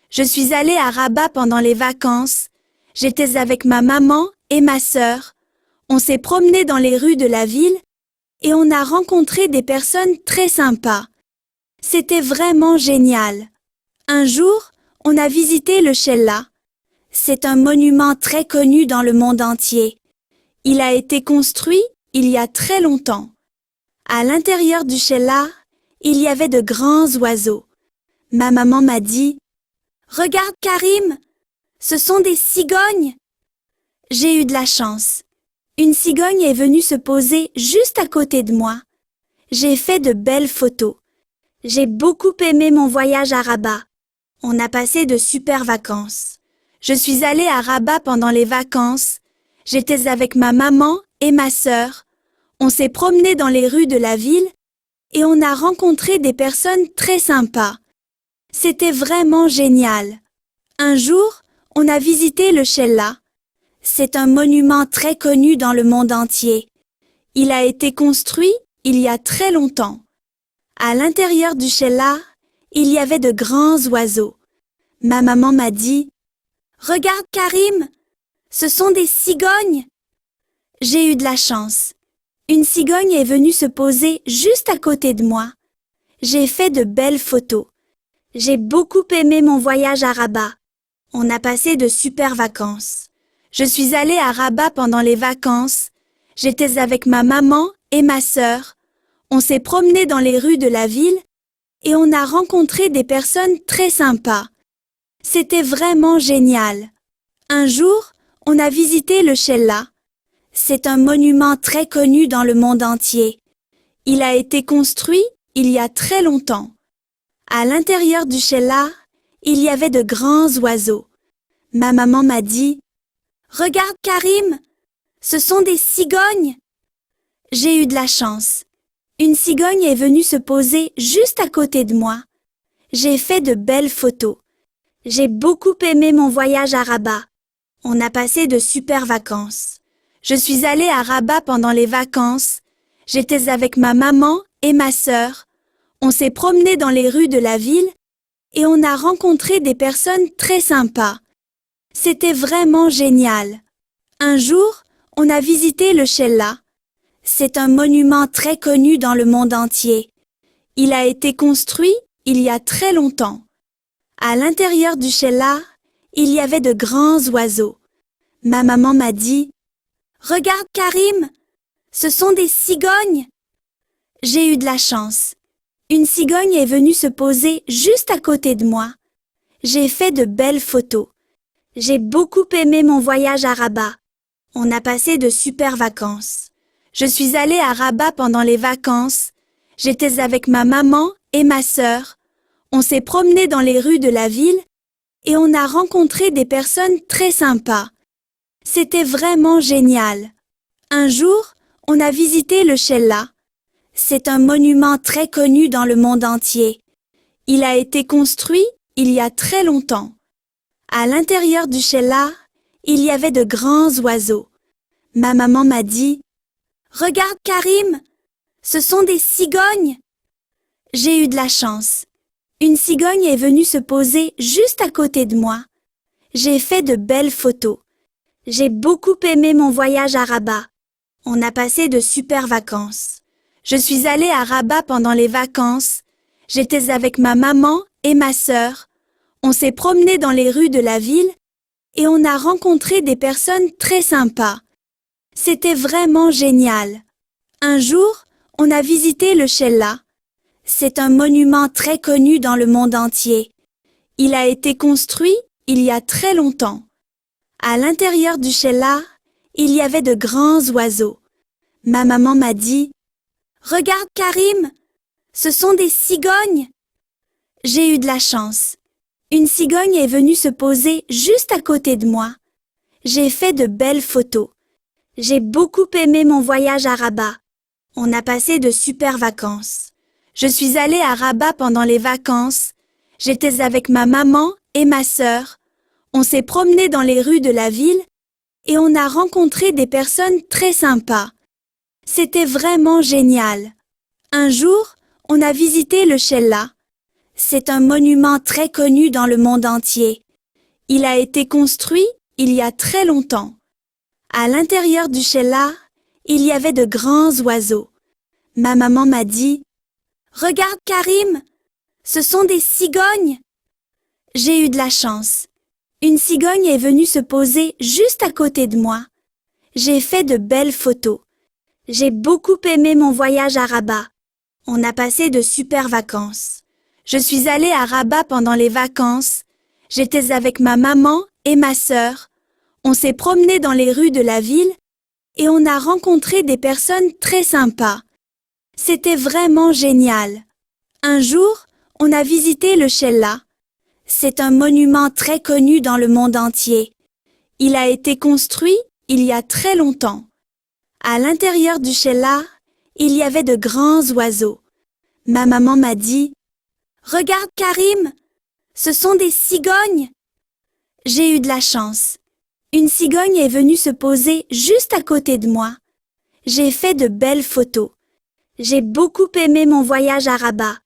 Je suis allée à Rabat pendant les vacances. J'étais avec ma maman et ma sœur. On s'est promené dans les rues de la ville et on a rencontré des personnes très sympas. C'était vraiment génial. Un jour, on a visité le Chella. C'est un monument très connu dans le monde entier. Il a été construit il y a très longtemps. À l'intérieur du Chella, il y avait de grands oiseaux. Ma maman m'a dit « Regarde Karim, ce sont des cigognes !» J'ai eu de la chance. Une cigogne est venue se poser juste à côté de moi. J'ai fait de belles photos. J'ai beaucoup aimé mon voyage à Rabat. On a passé de super vacances. Je suis allée à Rabat pendant les vacances. J'étais avec ma maman et ma sœur. On s'est promené dans les rues de la ville et on a rencontré des personnes très sympas. C'était vraiment génial. Un jour, on a visité le Chella. C'est un monument très connu dans le monde entier. Il a été construit il y a très longtemps. À l'intérieur du Chella, il y avait de grands oiseaux. Ma maman m'a dit « Regarde Karim, ce sont des cigognes !» J'ai eu de la chance. Une cigogne est venue se poser juste à côté de moi. J'ai fait de belles photos. J'ai beaucoup aimé mon voyage à Rabat. On a passé de super vacances. Je suis allée à Rabat pendant les vacances. J'étais avec ma maman et ma sœur. On s'est promené dans les rues de la ville et on a rencontré des personnes très sympas. C'était vraiment génial. Un jour, on a visité le Chella. C'est un monument très connu dans le monde entier. Il a été construit il y a très longtemps. À l'intérieur du Chella, il y avait de grands oiseaux. Ma maman m'a dit « Regarde Karim, ce sont des cigognes !» J'ai eu de la chance. Une cigogne est venue se poser juste à côté de moi. J'ai fait de belles photos. J'ai beaucoup aimé mon voyage à Rabat. On a passé de super vacances. Je suis allée à Rabat pendant les vacances. J'étais avec ma maman et ma sœur. On s'est promené dans les rues de la ville et on a rencontré des personnes très sympas. C'était vraiment génial. Un jour, on a visité le Chella. C'est un monument très connu dans le monde entier. Il a été construit il y a très longtemps. À l'intérieur du Chella, il y avait de grands oiseaux. Ma maman m'a dit « Regarde Karim, ce sont des cigognes !» J'ai eu de la chance. Une cigogne est venue se poser juste à côté de moi. J'ai fait de belles photos. J'ai beaucoup aimé mon voyage à Rabat. On a passé de super vacances. Je suis allée à Rabat pendant les vacances. J'étais avec ma maman et ma sœur. On s'est promené dans les rues de la ville et on a rencontré des personnes très sympas. C'était vraiment génial. Un jour, on a visité le Chella. C'est un monument très connu dans le monde entier. Il a été construit il y a très longtemps. À l'intérieur du Chella, il y avait de grands oiseaux. Ma maman m'a dit « Regarde Karim, ce sont des cigognes !» J'ai eu de la chance. Une cigogne est venue se poser juste à côté de moi. J'ai fait de belles photos. J'ai beaucoup aimé mon voyage à Rabat. On a passé de super vacances. Je suis allée à Rabat pendant les vacances. J'étais avec ma maman et ma sœur. On s'est promené dans les rues de la ville et on a rencontré des personnes très sympas. C'était vraiment génial. Un jour, on a visité le Chella. C'est un monument très connu dans le monde entier. Il a été construit il y a très longtemps. À l'intérieur du Chella, il y avait de grands oiseaux. Ma maman m'a dit « Regarde Karim, ce sont des cigognes !» J'ai eu de la chance. Une cigogne est venue se poser juste à côté de moi. J'ai fait de belles photos. J'ai beaucoup aimé mon voyage à Rabat. On a passé de super vacances. Je suis allée à Rabat pendant les vacances. J'étais avec ma maman et ma sœur. On s'est promené dans les rues de la ville et on a rencontré des personnes très sympas. C'était vraiment génial. Un jour, on a visité le Chella. C'est un monument très connu dans le monde entier. Il a été construit il y a très longtemps. À l'intérieur du Sheila, il y avait de grands oiseaux. Ma maman m'a dit « Regarde Karim, ce sont des cigognes !» J'ai eu de la chance. Une cigogne est venue se poser juste à côté de moi. J'ai fait de belles photos. J'ai beaucoup aimé mon voyage à Rabat. On a passé de super vacances. Je suis allée à Rabat pendant les vacances. J'étais avec ma maman et ma sœur. On s'est promené dans les rues de la ville et on a rencontré des personnes très sympas. C'était vraiment génial. Un jour, on a visité le Sheila. C'est un monument très connu dans le monde entier. Il a été construit il y a très longtemps. À l'intérieur du Sheila, il y avait de grands oiseaux. Ma maman m'a dit « Regarde Karim, ce sont des cigognes !» J'ai eu de la chance. Une cigogne est venue se poser juste à côté de moi. J'ai fait de belles photos. J'ai beaucoup aimé mon voyage à Rabat.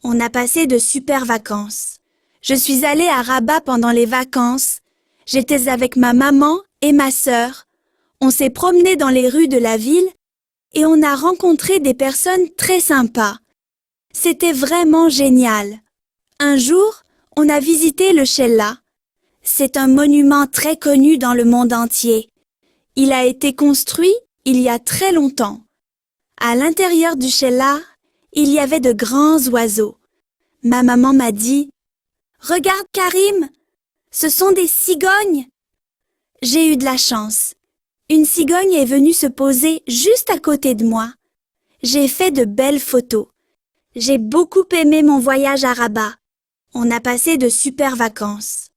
On a passé de super vacances. Je suis allée à Rabat pendant les vacances. J'étais avec ma maman et ma sœur. On s'est promené dans les rues de la ville et on a rencontré des personnes très sympas. C'était vraiment génial. Un jour, on a visité le Sheila. C'est un monument très connu dans le monde entier. Il a été construit il y a très longtemps. À l'intérieur du Sheila, il y avait de grands oiseaux. Ma maman m'a dit « Regarde Karim, ce sont des cigognes !» J'ai eu de la chance. Une cigogne est venue se poser juste à côté de moi. J'ai fait de belles photos. J'ai beaucoup aimé mon voyage à Rabat. On a passé de super vacances.